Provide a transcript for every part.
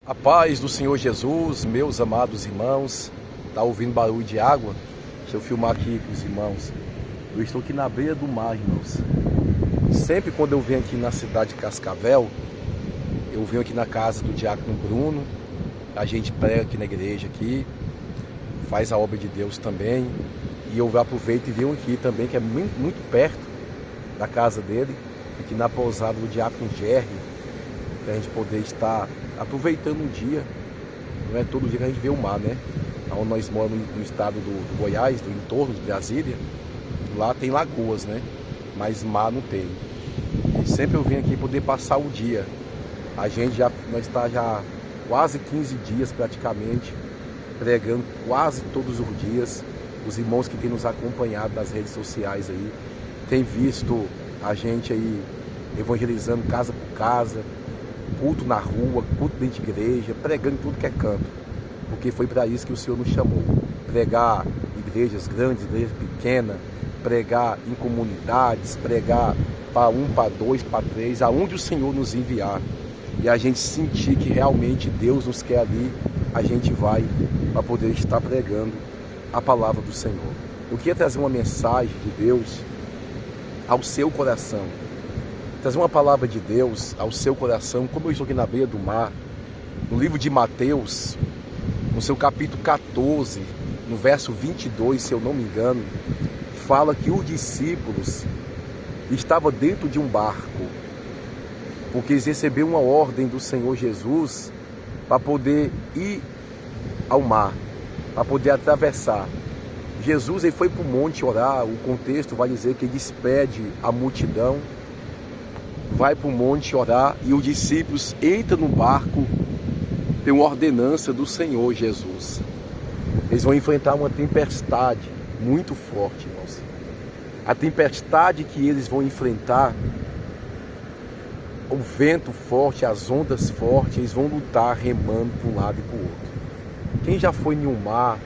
A paz do Senhor Jesus, meus amados irmãos. Tá ouvindo barulho de água? Deixa eu filmar aqui para os irmãos. Eu estou aqui na beira do mar, irmãos. Sempre quando eu venho aqui na cidade de Cascavel, eu venho aqui na casa do diácono Bruno. A gente prega aqui na igreja aqui, faz a obra de Deus também. E eu aproveito e venho aqui também, que é muito perto da casa dele, aqui na pousada do diácono Jerry, para a gente poder estar aproveitando o dia. Não é todo dia que a gente vê o mar, né? Onde nós moramos no estado do Goiás, do entorno de Brasília, lá tem lagoas, né? Mas mar não tem. E sempre eu venho aqui poder passar o dia. Nós está já quase 15 dias praticamente, pregando quase todos os dias. Os irmãos que têm nos acompanhado nas redes sociais aí, têm visto a gente aí evangelizando casa por casa, culto na rua, culto dentro de igreja, pregando tudo que é canto, porque foi para isso que o Senhor nos chamou. Pregar igrejas grandes, igrejas pequenas, pregar em comunidades, pregar para um, para dois, para três, aonde o Senhor nos enviar. E a gente sentir que realmente Deus nos quer ali, a gente vai para poder estar pregando a palavra do Senhor. Eu queria trazer uma mensagem de Deus ao seu coração. Trazer uma palavra de Deus ao seu coração, como eu estou aqui na beira do mar, no livro de Mateus, no seu capítulo 14, no verso 22, se eu não me engano, fala que os discípulos estavam dentro de um barco, porque eles receberam uma ordem do Senhor Jesus para poder ir ao mar, para poder atravessar. Jesus ele foi para o monte orar. O contexto vai dizer que ele despede a multidão, vai para o monte orar, e os discípulos entram no barco, tem uma ordenança do Senhor Jesus. Eles vão enfrentar uma tempestade muito forte, irmãos. A tempestade que eles vão enfrentar, o vento forte, as ondas fortes, eles vão lutar remando para um lado e para o outro. Quem já foi em um mar,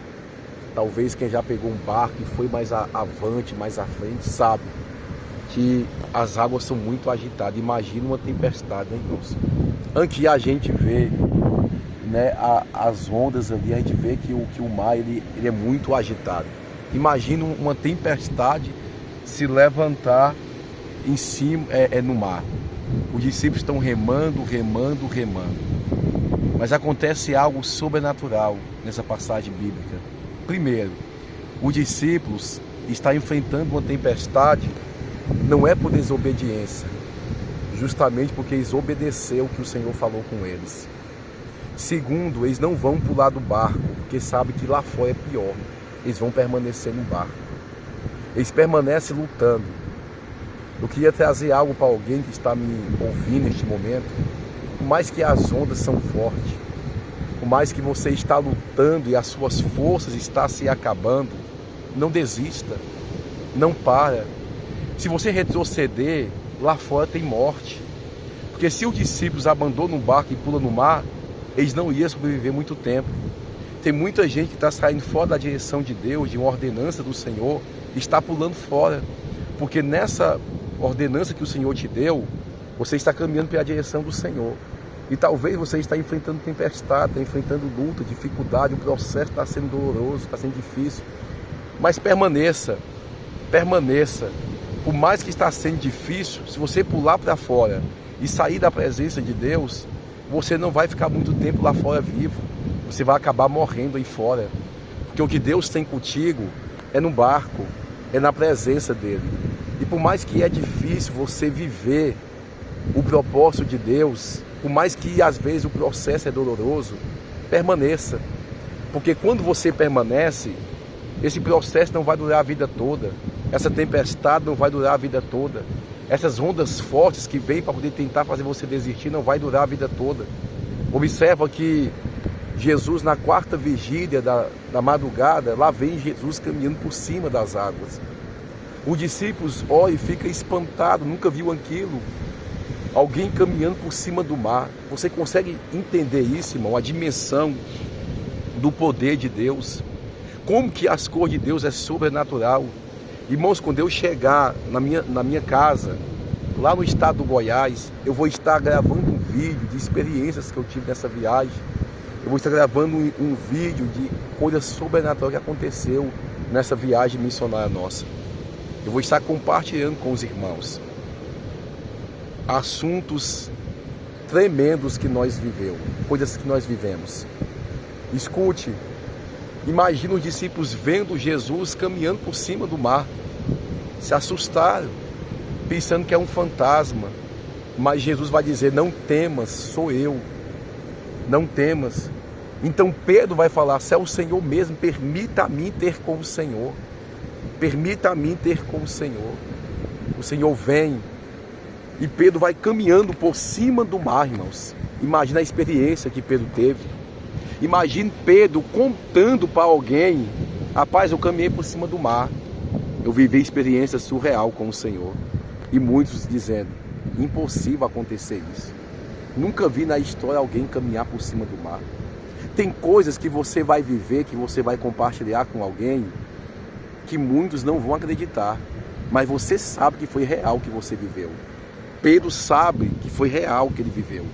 talvez quem já pegou um barco e foi mais avante, mais à frente, sabe que as águas são muito agitadas. Imagina uma tempestade, né, irmãos? Antes a gente vê, né, as ondas ali, a gente vê que o mar ele é muito agitado. Imagina uma tempestade se levantar em cima, no mar. Os discípulos estão remando. Mas acontece algo sobrenatural nessa passagem bíblica. Primeiro, os discípulos estão enfrentando uma tempestade, não é por desobediência, justamente porque eles obedeceram o que o Senhor falou com eles. Segundo, eles não vão pular do barco, porque sabem que lá fora é pior. Eles vão permanecer no barco. Eles permanecem lutando. Eu queria trazer algo para alguém que está me ouvindo neste momento. Por mais que as ondas são fortes, por mais que você está lutando e as suas forças estão se acabando, não desista, não para. Se você retroceder, lá fora tem morte. Porque se os discípulos abandonam o barco e pulam no mar, eles não iam sobreviver muito tempo. Tem muita gente que está saindo fora da direção de Deus, de uma ordenança do Senhor, e está pulando fora. Porque nessa ordenança que o Senhor te deu, você está caminhando pela direção do Senhor. E talvez você está enfrentando tempestade, está enfrentando luta, dificuldade, o processo está sendo doloroso, está sendo difícil. Mas permaneça. Por mais que está sendo difícil, se você pular para fora e sair da presença de Deus, você não vai ficar muito tempo lá fora vivo. Você vai acabar morrendo aí fora. Porque o que Deus tem contigo é no barco, é na presença dele. E por mais que é difícil você viver o propósito de Deus, por mais que às vezes o processo é doloroso, permaneça. Porque quando você permanece, esse processo não vai durar a vida toda. Essa tempestade não vai durar a vida toda. Essas ondas fortes que vêm para poder tentar fazer você desistir não vai durar a vida toda. Observa que Jesus, na quarta vigília da madrugada, lá vem Jesus caminhando por cima das águas. Os discípulos olham e ficam espantados, nunca viu aquilo. Alguém caminhando por cima do mar. Você consegue entender isso, irmão? A dimensão do poder de Deus. Como que as coisas de Deus é sobrenatural. Irmãos, quando eu chegar na minha casa, lá no estado do Goiás, eu vou estar gravando um vídeo de experiências que eu tive nessa viagem. Eu vou estar gravando um vídeo de coisas sobrenaturais que aconteceu nessa viagem missionária nossa. Eu vou estar compartilhando com os irmãos assuntos tremendos que nós vivemos, coisas que nós vivemos. Escute, imagina os discípulos vendo Jesus caminhando por cima do mar, se assustaram, pensando que é um fantasma, mas Jesus vai dizer: não temas, sou eu, não temas. Então Pedro vai falar: se é o Senhor mesmo, permita a mim ter com o Senhor, permita a mim ter com o Senhor. O Senhor vem, e Pedro vai caminhando por cima do mar, irmãos. Imagina a experiência que Pedro teve. Imagine Pedro contando para alguém: rapaz, eu caminhei por cima do mar, eu vivi experiência surreal com o Senhor. E muitos dizendo: impossível acontecer isso. Nunca vi na história alguém caminhar por cima do mar. Tem coisas que você vai viver, que você vai compartilhar com alguém, que muitos não vão acreditar, mas você sabe que foi real que você viveu. Pedro sabe que foi real que ele viveu,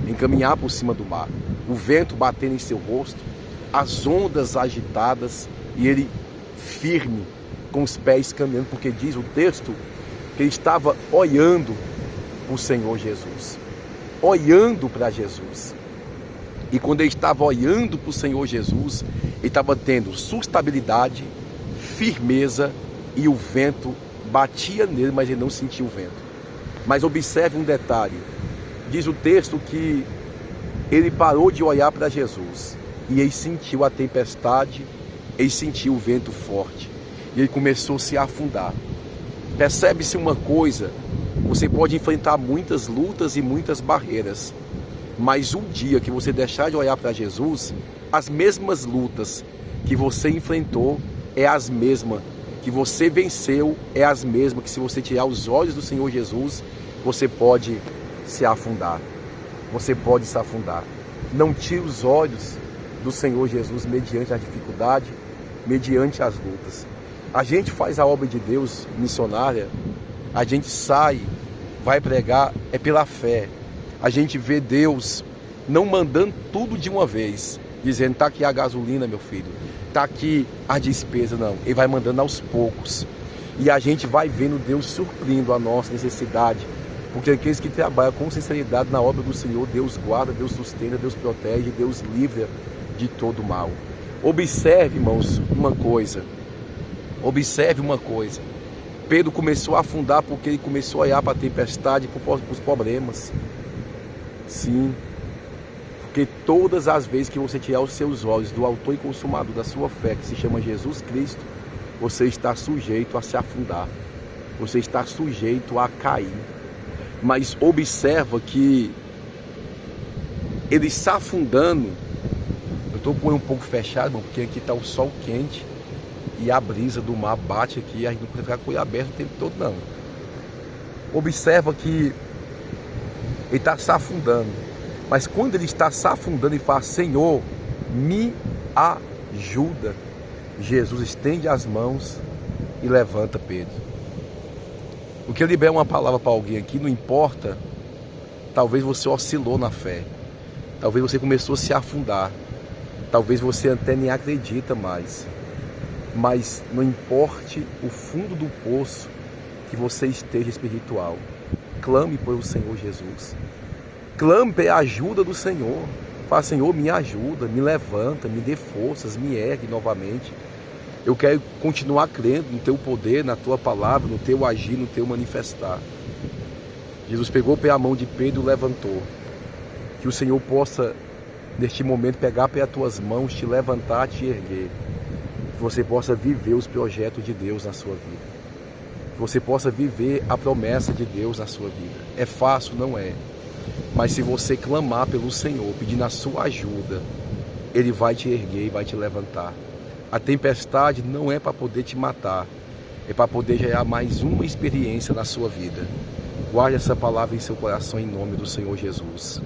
em caminhar por cima do mar, o vento batendo em seu rosto, as ondas agitadas, e ele firme, com os pés caminhando, porque diz o texto que ele estava olhando para o Senhor Jesus, olhando para Jesus. E quando ele estava olhando para o Senhor Jesus, ele estava tendo sustentabilidade, firmeza, e o vento batia nele, mas ele não sentia o vento. Mas observe um detalhe, diz o texto que ele parou de olhar para Jesus, e ele sentiu a tempestade, ele sentiu o vento forte, e ele começou a se afundar. Percebe-se uma coisa: você pode enfrentar muitas lutas e muitas barreiras, mas um dia que você deixar de olhar para Jesus, as mesmas lutas que você enfrentou é as mesmas que você venceu, é as mesmas que, se você tirar os olhos do Senhor Jesus, você pode se afundar. Você pode se afundar. Não tire os olhos do Senhor Jesus mediante a dificuldade, mediante as lutas. A gente faz a obra de Deus missionária, a gente sai, vai pregar, é pela fé. A gente vê Deus não mandando tudo de uma vez, dizendo: está aqui a gasolina, meu filho, está aqui a despesa. Não, ele vai mandando aos poucos. E a gente vai vendo Deus suprindo a nossa necessidade, porque aqueles que trabalham com sinceridade na obra do Senhor, Deus guarda, Deus sustenta, Deus protege, Deus livra de todo mal. Observe, irmãos, uma coisa. Observe uma coisa. Pedro começou a afundar porque ele começou a olhar para a tempestade, para os problemas. Sim, porque todas as vezes que você tirar os seus olhos do autor e consumador da sua fé, que se chama Jesus Cristo, você está sujeito a se afundar, você está sujeito a cair. Mas observa que ele se afundando, eu estou com o olho um pouco fechado, irmão, porque aqui está o sol quente e a brisa do mar bate aqui, a gente não pode ficar com o olho aberto o tempo todo, não. Observa que ele está se afundando, mas quando ele está se afundando e fala: Senhor, me ajuda, Jesus estende as mãos e levanta Pedro. O que eu libero uma palavra para alguém aqui, não importa, talvez você oscilou na fé, talvez você começou a se afundar, talvez você até nem acredita mais, mas não importe o fundo do poço que você esteja espiritual, clame pelo Senhor Jesus, clame pela ajuda do Senhor. Fala: Senhor, me ajuda, me levanta, me dê forças, me ergue novamente. Eu quero continuar crendo no teu poder, na tua palavra, no teu agir, no teu manifestar. Jesus pegou pela mão de Pedro e levantou. Que o Senhor possa, neste momento, pegar pelas tuas mãos, te levantar, te erguer. Que você possa viver os projetos de Deus na sua vida. Que você possa viver a promessa de Deus na sua vida. É fácil? Não é. Mas se você clamar pelo Senhor, pedindo a sua ajuda, Ele vai te erguer e vai te levantar. A tempestade não é para poder te matar, é para poder gerar mais uma experiência na sua vida. Guarde essa palavra em seu coração em nome do Senhor Jesus.